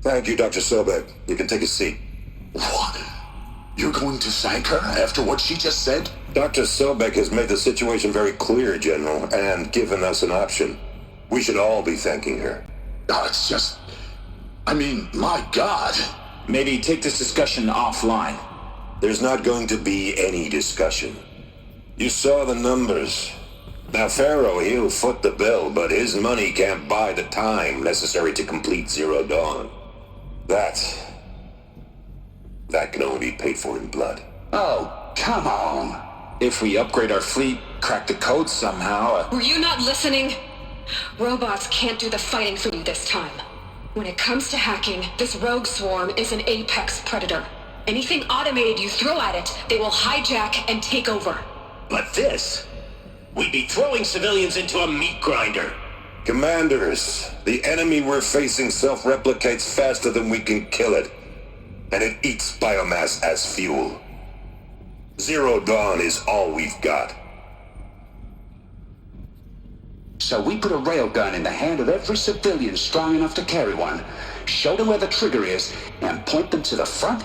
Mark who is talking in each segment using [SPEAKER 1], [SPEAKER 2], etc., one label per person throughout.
[SPEAKER 1] Thank you, Dr. Sobek. You can take a seat.
[SPEAKER 2] What? You're going to thank her after what she just said?
[SPEAKER 1] Dr. Sobek has made the situation very clear, General, and given us an option. We should all be thanking her.
[SPEAKER 2] Oh, it's just... I mean, my God.
[SPEAKER 3] Maybe take this discussion offline.
[SPEAKER 1] There's not going to be any discussion. You saw the numbers. Now, Pharaoh, he'll foot the bill, but his money can't buy the time necessary to complete Zero Dawn. That can only be paid for in blood.
[SPEAKER 2] Oh, come on.
[SPEAKER 3] If we upgrade our fleet, crack the code somehow...
[SPEAKER 4] Were you not listening? Robots can't do the fighting for you this time. When it comes to hacking, this rogue swarm is an apex predator. Anything automated you throw at it, they will hijack and take over.
[SPEAKER 5] But this... we'd be throwing civilians into a meat grinder.
[SPEAKER 1] Commanders, the enemy we're facing self-replicates faster than we can kill it. And it eats biomass as fuel. Zero Dawn is all we've got.
[SPEAKER 2] So we put a railgun in the hand of every civilian strong enough to carry one, show them where the trigger is, and point them to the front?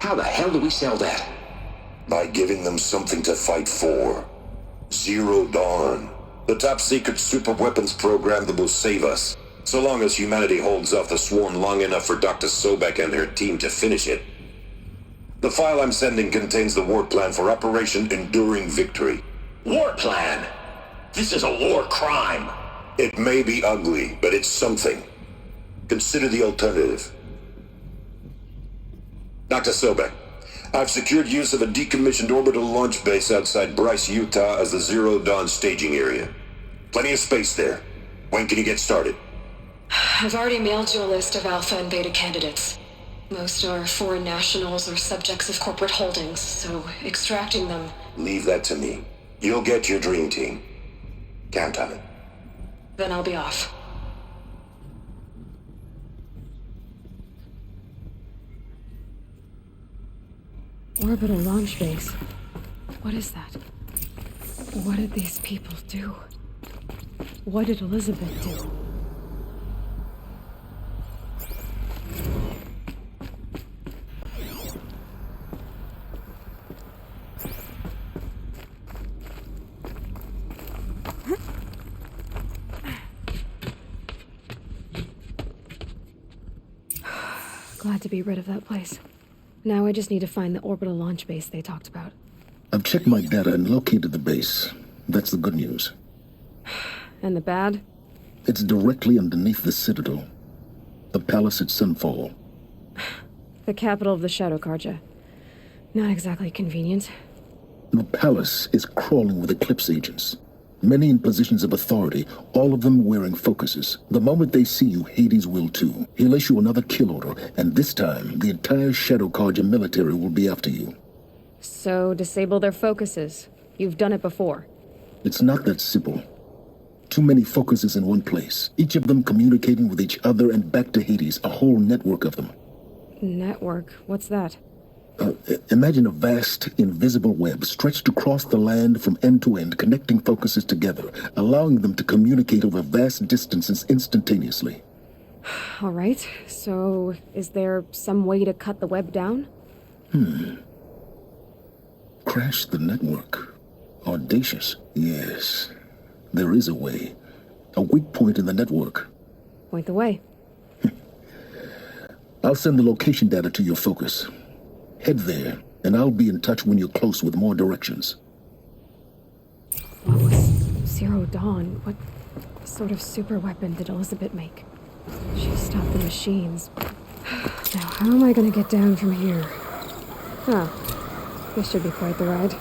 [SPEAKER 2] How the hell do we sell that?
[SPEAKER 1] By giving them something to fight for. Zero Dawn. The top-secret superweapons program that will save us, so long as humanity holds off the swarm long enough for Dr. Sobek and her team to finish it. The file I'm sending contains the war plan for Operation Enduring Victory.
[SPEAKER 5] War plan? This is a war crime.
[SPEAKER 1] It may be ugly, but it's something. Consider the alternative. Dr. Sobek, I've secured use of a decommissioned orbital launch base outside Bryce, Utah as the Zero Dawn staging area. Plenty of space there. When can you get started?
[SPEAKER 4] I've already mailed you a list of alpha and beta candidates. Most are foreign nationals or subjects of corporate holdings, so extracting them...
[SPEAKER 1] Leave that to me. You'll get your dream team. Count on it.
[SPEAKER 4] Then I'll be off.
[SPEAKER 6] Orbital launch base. What is that? What did these people do? What did Elizabeth do? Glad to be rid of that place. Now I just need to find the orbital launch base they talked about.
[SPEAKER 7] I've checked my data and located the base. That's the good news.
[SPEAKER 6] And the bad?
[SPEAKER 7] It's directly underneath the Citadel. The palace at Sunfall.
[SPEAKER 6] The capital of the Shadow Carja. Not exactly convenient.
[SPEAKER 7] The palace is crawling with Eclipse agents. Many in positions of authority, all of them wearing focuses. The moment they see you, Hades will too. He'll issue another kill order, and this time, the entire Shadow Carja military will be after you.
[SPEAKER 6] So, disable their focuses. You've done it before.
[SPEAKER 7] It's not that simple. Too many focuses in one place, each of them communicating with each other and back to Hades, a whole network of them.
[SPEAKER 6] Network? What's that?
[SPEAKER 7] Imagine a vast, invisible web stretched across the land from end to end, connecting focuses together, allowing them to communicate over vast distances instantaneously.
[SPEAKER 6] All right, so is there some way to cut the web down?
[SPEAKER 7] Crash the network. Audacious. Yes, there is a way. A weak point in the network.
[SPEAKER 6] Point the way.
[SPEAKER 7] I'll send the location data to your focus. Head there, and I'll be in touch when you're close with more directions.
[SPEAKER 6] What was Zero Dawn? What sort of super weapon did Elizabeth make? She stopped the machines. Now, how am I gonna get down from here? Huh. This should be quite the ride.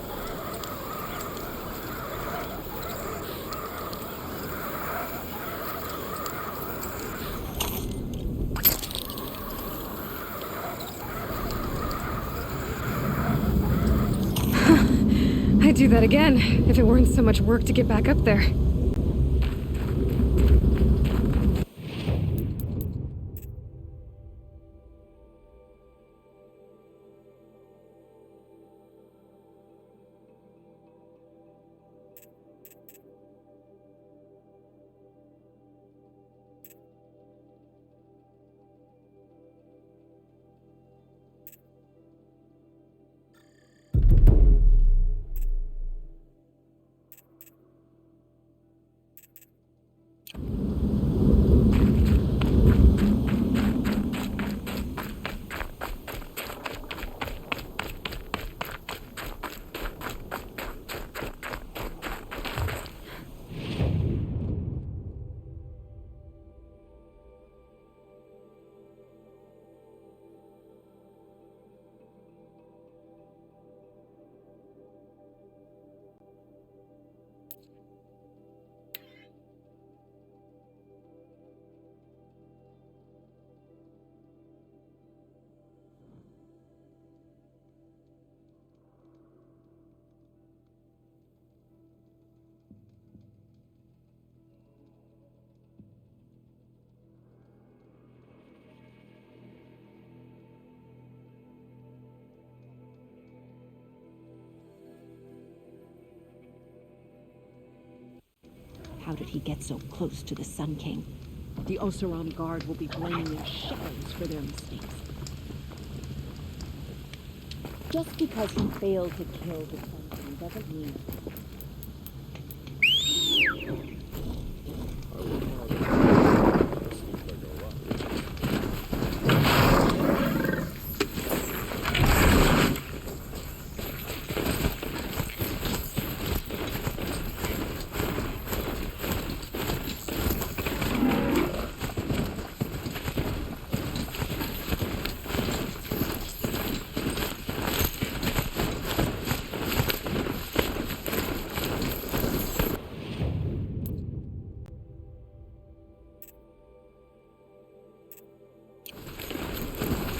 [SPEAKER 6] I'd do that again, if it weren't so much work to get back up there.
[SPEAKER 8] How did he get so close to the Sun King? The Oseram Guard will be blaming their shadows for their mistakes. Just because he failed to kill the Sun King doesn't mean...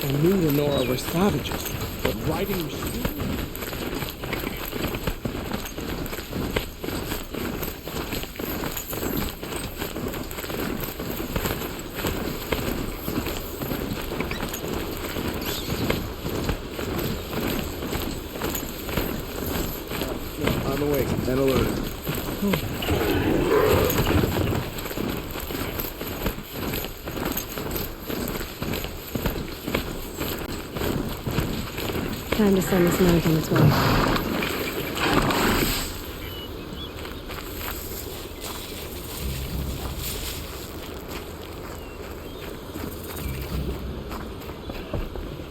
[SPEAKER 9] I knew the Nora were savages, but riding machines? On the way, and alerted.
[SPEAKER 6] Time to send this note on its way.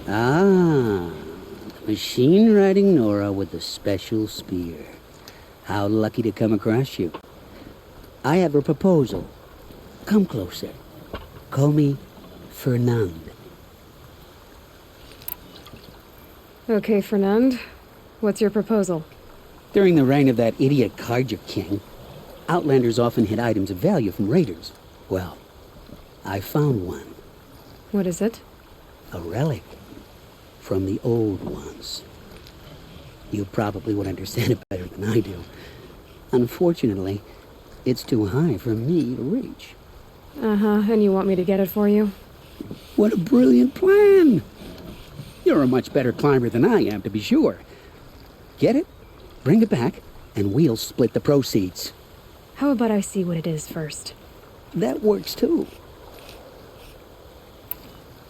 [SPEAKER 10] Ah, machine-riding Nora with the special spear. How lucky to come across you. I have a proposal. Come closer. Call me Fernand.
[SPEAKER 6] Okay, Fernand. What's your proposal?
[SPEAKER 10] During the reign of that idiot Carja King, Outlanders often hid items of value from raiders. Well, I found one.
[SPEAKER 6] What is it?
[SPEAKER 10] A relic from the old ones. You probably would understand it better than I do. Unfortunately, it's too high for me to reach.
[SPEAKER 6] Uh-huh, and you want me to get it for you?
[SPEAKER 10] What a brilliant plan! You're a much better climber than I am, to be sure. Get it, bring it back, and we'll split the proceeds.
[SPEAKER 6] How about I see what it is first?
[SPEAKER 10] That works too.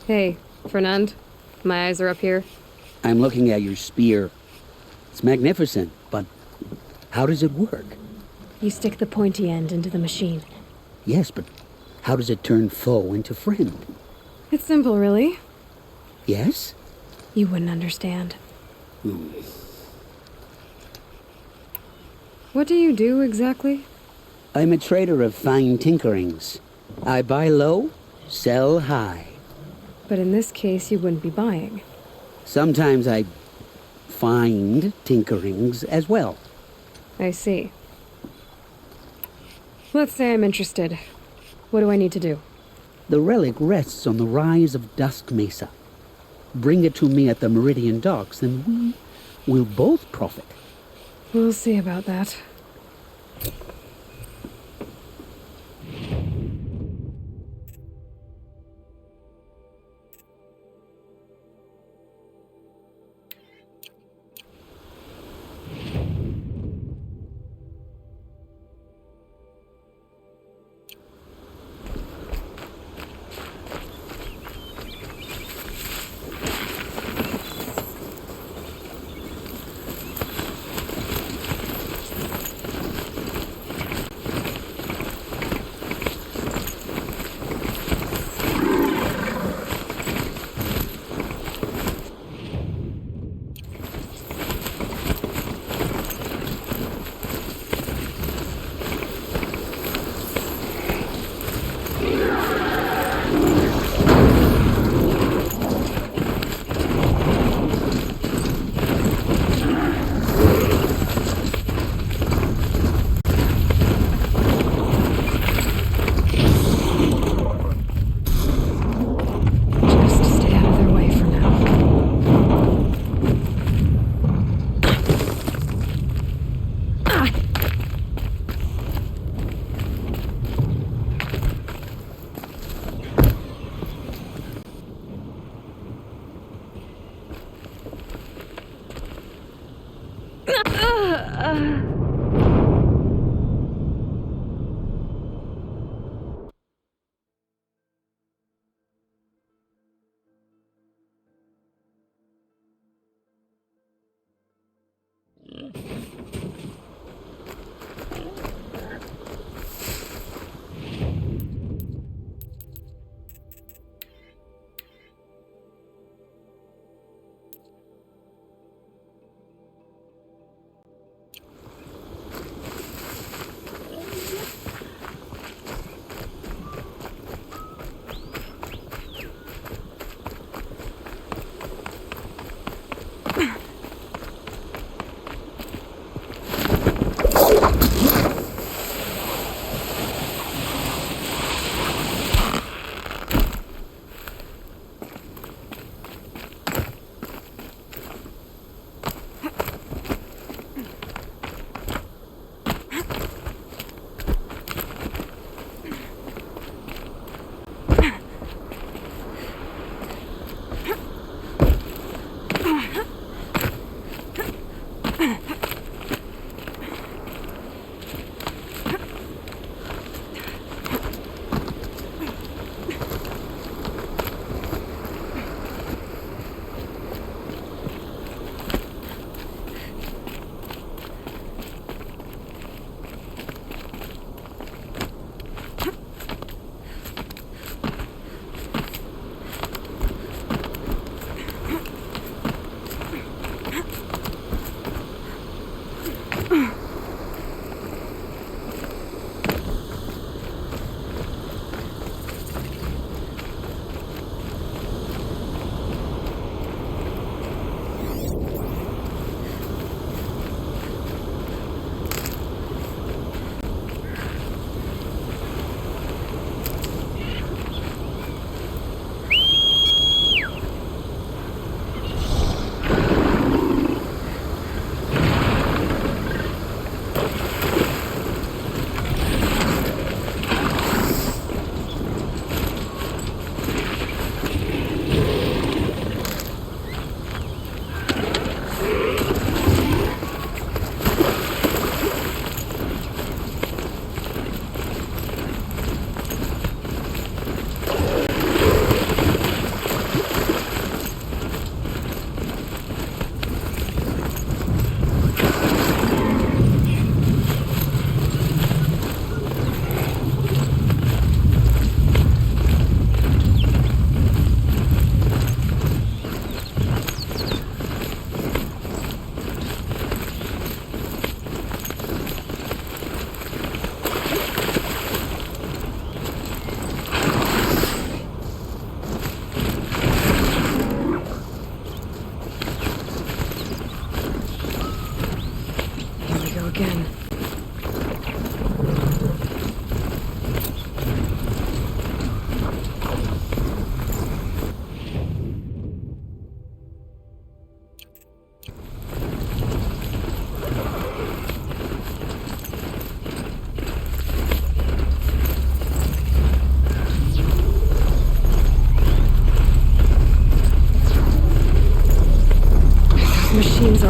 [SPEAKER 6] Hey, Fernand. My eyes are up here.
[SPEAKER 10] I'm looking at your spear. It's magnificent, but how does it work?
[SPEAKER 6] You stick the pointy end into the machine.
[SPEAKER 10] Yes, but how does it turn foe into friend?
[SPEAKER 6] It's simple, really.
[SPEAKER 10] Yes?
[SPEAKER 6] You wouldn't understand. What do you do exactly?
[SPEAKER 10] I'm a trader of fine tinkerings. I buy low, sell high.
[SPEAKER 6] But in this case, you wouldn't be buying.
[SPEAKER 10] Sometimes I find tinkerings as well.
[SPEAKER 6] I see. Let's say I'm interested. What do I need to do?
[SPEAKER 10] The relic rests on the rise of Dusk Mesa. Bring it to me at the Meridian Docks, and we will both profit.
[SPEAKER 6] We'll see about that.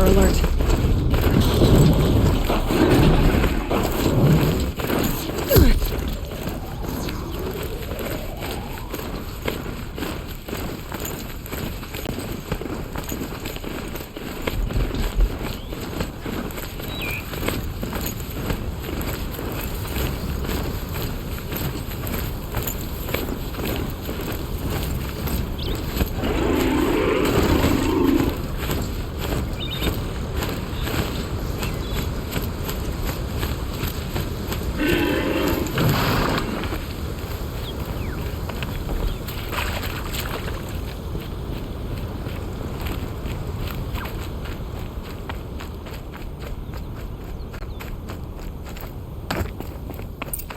[SPEAKER 6] Radar alert.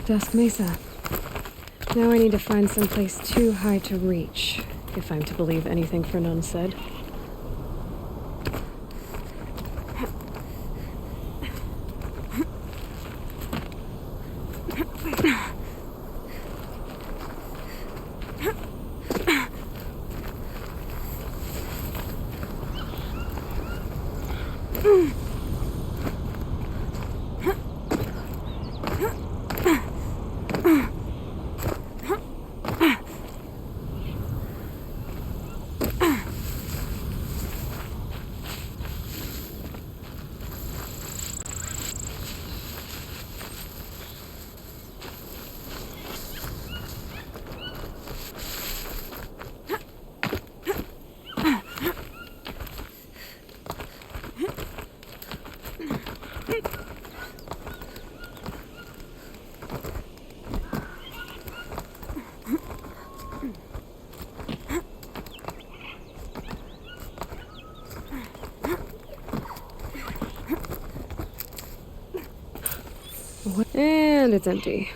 [SPEAKER 6] Dusk Mesa. Now I need to find someplace too high to reach, if I'm to believe anything Fernand said. And it's empty.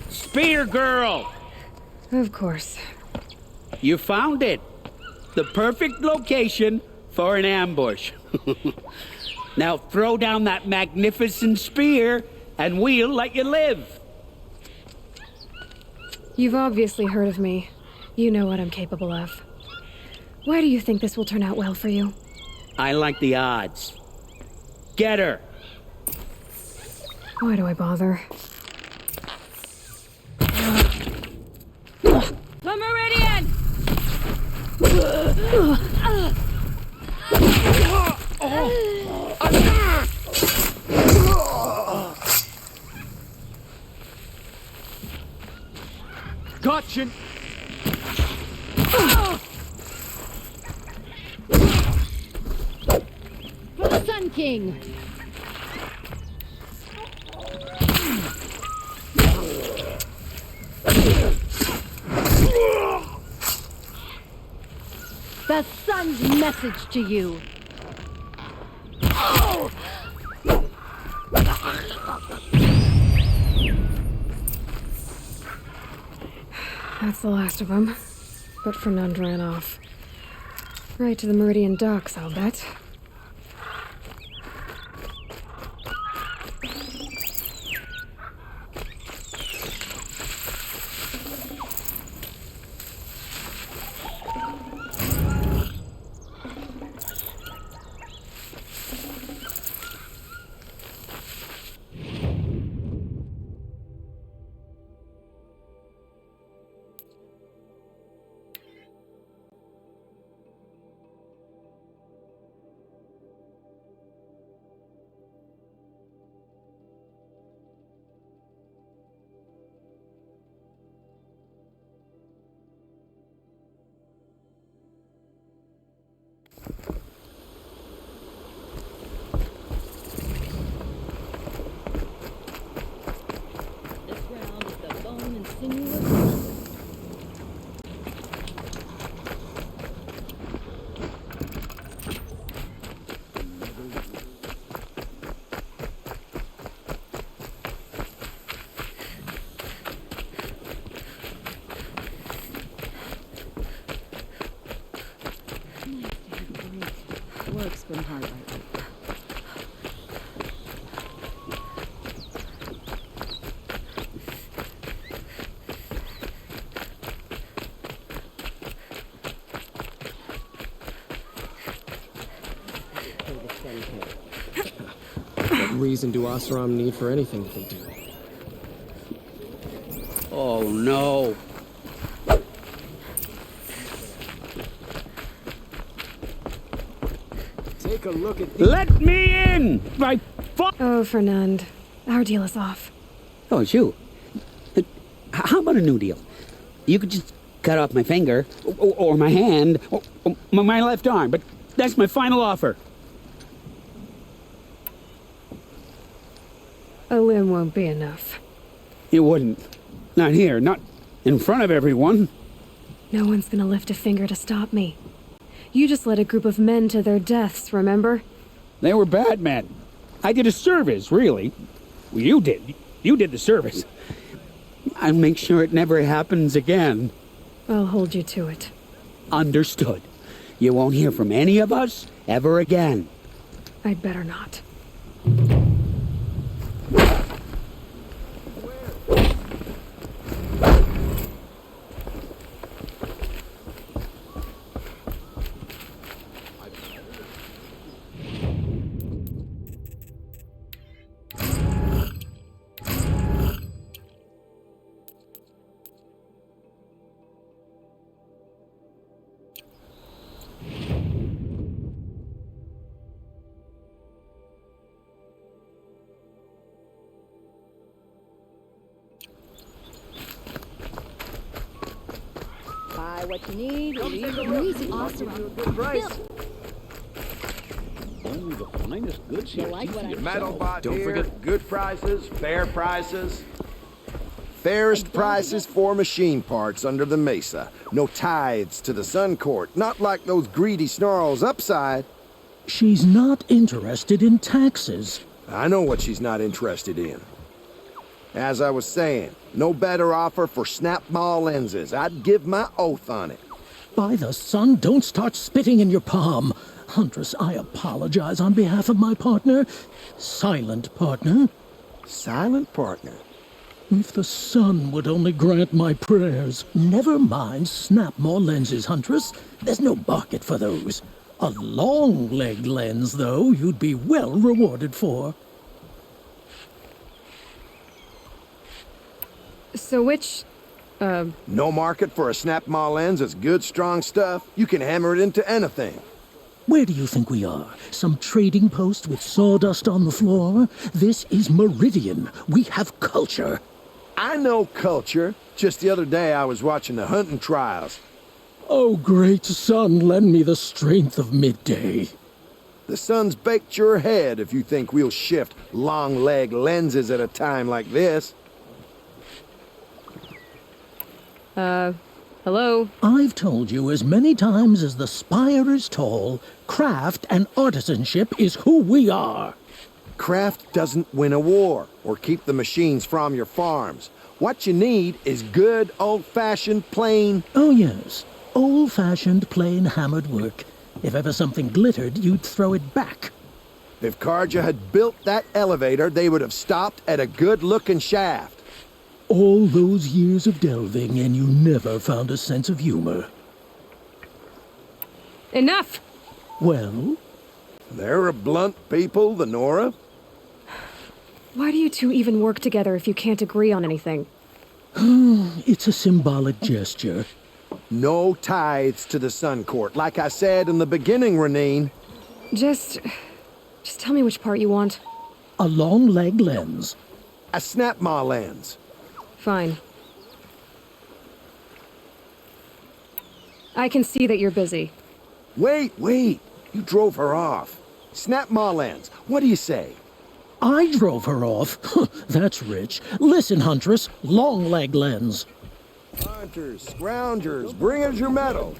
[SPEAKER 10] Spear girl!
[SPEAKER 6] Of course.
[SPEAKER 10] You found it. The perfect location for an ambush. Now throw down that magnificent spear and we'll let you live.
[SPEAKER 6] You've obviously heard of me. You know what I'm capable of. Why do you think this will turn out well for you?
[SPEAKER 10] I like the odds. Get her.
[SPEAKER 6] Why do I bother?
[SPEAKER 8] The Meridian!
[SPEAKER 9] Gotcha!
[SPEAKER 8] For the Sun King! The sun's message to you.
[SPEAKER 6] That's the last of them. But Fernand ran off. Right to the Meridian docks, I'll bet.
[SPEAKER 8] Work's been hard lately.
[SPEAKER 9] reason do Oseram need for anything that they do?
[SPEAKER 10] Oh, no.
[SPEAKER 9] Take a look at the...
[SPEAKER 10] Let me in!
[SPEAKER 6] Oh, Fernand. Our deal is off.
[SPEAKER 10] Oh, it's you. How about a new deal? You could just cut off my finger, or my hand, or my left arm, but that's my final offer.
[SPEAKER 6] A limb won't be enough.
[SPEAKER 10] It wouldn't. Not here, not in front of everyone.
[SPEAKER 6] No one's gonna lift a finger to stop me. You just led a group of men to their deaths, remember?
[SPEAKER 10] They were bad men. I did a service, really. Well, you did. You did the service. I'll make sure it never happens again.
[SPEAKER 6] I'll hold you to it.
[SPEAKER 10] Understood. You won't hear from any of us ever again.
[SPEAKER 6] I'd better not.
[SPEAKER 8] Buy what you need, leave the rest. Awesome.
[SPEAKER 11] Only the finest goods here.
[SPEAKER 8] Like what I
[SPEAKER 12] Metalbot
[SPEAKER 9] Don't
[SPEAKER 12] here.
[SPEAKER 9] forget-
[SPEAKER 12] Good prices, fair prices. Fairest prices for machine parts under the mesa. No tithes to the Sun Court. Not like those greedy snarls upside.
[SPEAKER 13] She's not interested in taxes.
[SPEAKER 12] I know what she's not interested in. As I was saying, no better offer for snap-maw lenses. I'd give my oath on it.
[SPEAKER 13] By the sun, don't start spitting in your palm. Huntress, I apologize on behalf of my partner. Silent partner.
[SPEAKER 12] Silent partner?
[SPEAKER 13] If the sun would only grant my prayers. Never mind snap-maw lenses, Huntress. There's no market for those. A long-leg lens, though, you'd be well rewarded for.
[SPEAKER 6] So which,
[SPEAKER 12] No market for a snap-maw lens that's good, strong stuff. You can hammer it into anything.
[SPEAKER 13] Where do you think we are? Some trading post with sawdust on the floor? This is Meridian. We have culture.
[SPEAKER 12] I know culture. Just the other day I was watching the hunting trials.
[SPEAKER 13] Oh, great sun, lend me the strength of midday.
[SPEAKER 12] The sun's baked your head if you think we'll shift long-leg lenses at a time like this.
[SPEAKER 6] hello?
[SPEAKER 13] I've told you as many times as the spire is tall, craft and artisanship is who we are.
[SPEAKER 12] Craft doesn't win a war or keep the machines from your farms. What you need is good, old-fashioned, plain...
[SPEAKER 13] Oh, yes. Old-fashioned, plain hammered work. If ever something glittered, you'd throw it back.
[SPEAKER 12] If Karja had built that elevator, they would have stopped at a good-looking shaft.
[SPEAKER 13] All those years of delving, and you never found a sense of humor.
[SPEAKER 6] Enough!
[SPEAKER 13] Well?
[SPEAKER 12] They're a blunt people, the Nora.
[SPEAKER 6] Why do you two even work together if you can't agree on anything?
[SPEAKER 13] It's a symbolic gesture.
[SPEAKER 12] No tithes to the Sun Court, like I said in the beginning, Renine.
[SPEAKER 6] Just tell me which part you want.
[SPEAKER 13] A long-leg lens.
[SPEAKER 12] A snap-maw lens.
[SPEAKER 6] Fine. I can see that you're busy.
[SPEAKER 12] Wait. You drove her off. Snap-maw lens. What do you say?
[SPEAKER 13] I drove her off. That's rich. Listen, Huntress. Long-leg lens.
[SPEAKER 12] Hunters, scroungers, bring us your metal.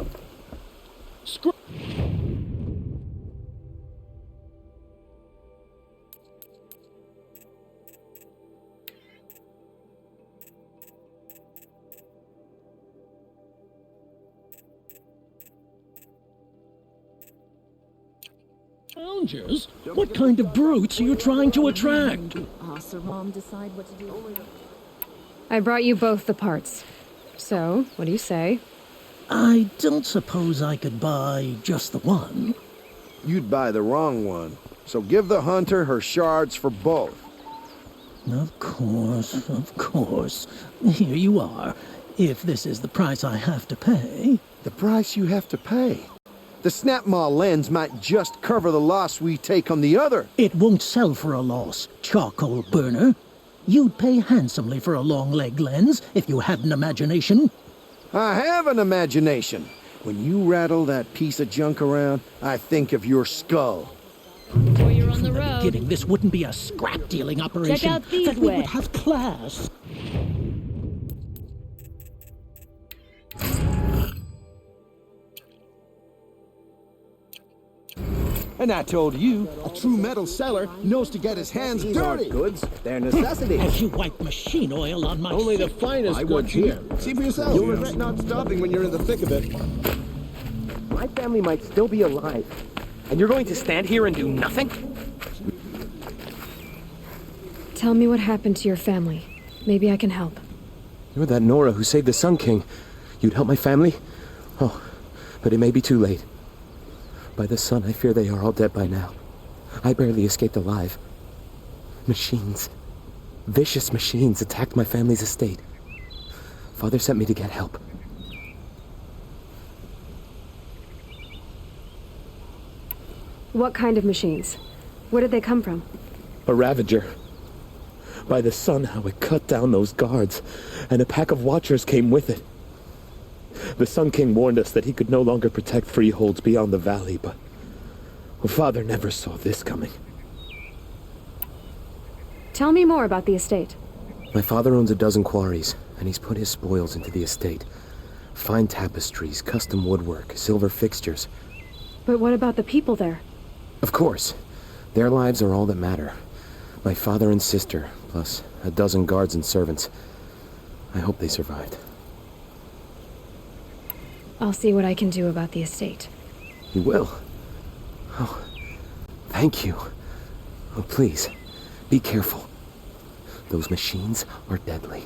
[SPEAKER 13] Scroungers? What kind of brutes are you trying to attract?
[SPEAKER 8] Oseram decide what to do.
[SPEAKER 6] I brought you both the parts. So, what do you say?
[SPEAKER 13] I don't suppose I could buy just the one.
[SPEAKER 12] You'd buy the wrong one. So give the hunter her shards for both.
[SPEAKER 13] Of course, of course. Here you are. If this is the price I have to pay...
[SPEAKER 12] The price you have to pay? The Snapmaw lens might just cover the loss we take on the other.
[SPEAKER 13] It won't sell for a loss, charcoal burner. You'd pay handsomely for a long-leg lens if you had an imagination.
[SPEAKER 12] I have an imagination. When you rattle that piece of junk around, I think of your skull.
[SPEAKER 8] Before you're on the
[SPEAKER 13] From the
[SPEAKER 8] road.
[SPEAKER 13] beginning, this wouldn't be a scrap-dealing operation.
[SPEAKER 8] Check out these
[SPEAKER 13] that we would
[SPEAKER 8] wares.
[SPEAKER 13] have class.
[SPEAKER 14] And I told you, a true metal seller knows to get his hands dirty.
[SPEAKER 15] Goods, they're necessities.
[SPEAKER 13] As you wipe machine oil on my...
[SPEAKER 15] Only the finest
[SPEAKER 14] I
[SPEAKER 15] goods
[SPEAKER 14] want you.
[SPEAKER 15] here.
[SPEAKER 14] See for yourself. You'll regret not stopping when you're in the thick of it.
[SPEAKER 15] My family might still be alive. And you're going to stand here and do nothing?
[SPEAKER 6] Tell me what happened to your family. Maybe I can help.
[SPEAKER 16] You're that Nora who saved the Sun King. You'd help my family? Oh, but it may be too late. By the sun, I fear they are all dead by now. I barely escaped alive. Machines. Vicious machines attacked my family's estate. Father sent me to get help.
[SPEAKER 6] What kind of machines? Where did they come from?
[SPEAKER 16] A Ravager. By the sun, how it cut down those guards, and a pack of watchers came with it. The Sun King warned us that he could no longer protect freeholds beyond the valley, but Father never saw this coming.
[SPEAKER 6] Tell me more about the estate.
[SPEAKER 16] My father owns a dozen quarries, and he's put his spoils into the estate. Fine tapestries, custom woodwork, silver fixtures.
[SPEAKER 6] But what about the people there?
[SPEAKER 16] Of course. Their lives are all that matter. My father and sister, plus a dozen guards and servants. I hope they survived.
[SPEAKER 6] I'll see what I can do about the estate.
[SPEAKER 16] You will? Oh, thank you. Oh, please, be careful. Those machines are deadly.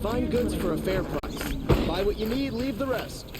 [SPEAKER 14] Find goods for a fair price. Buy what you need, leave the rest.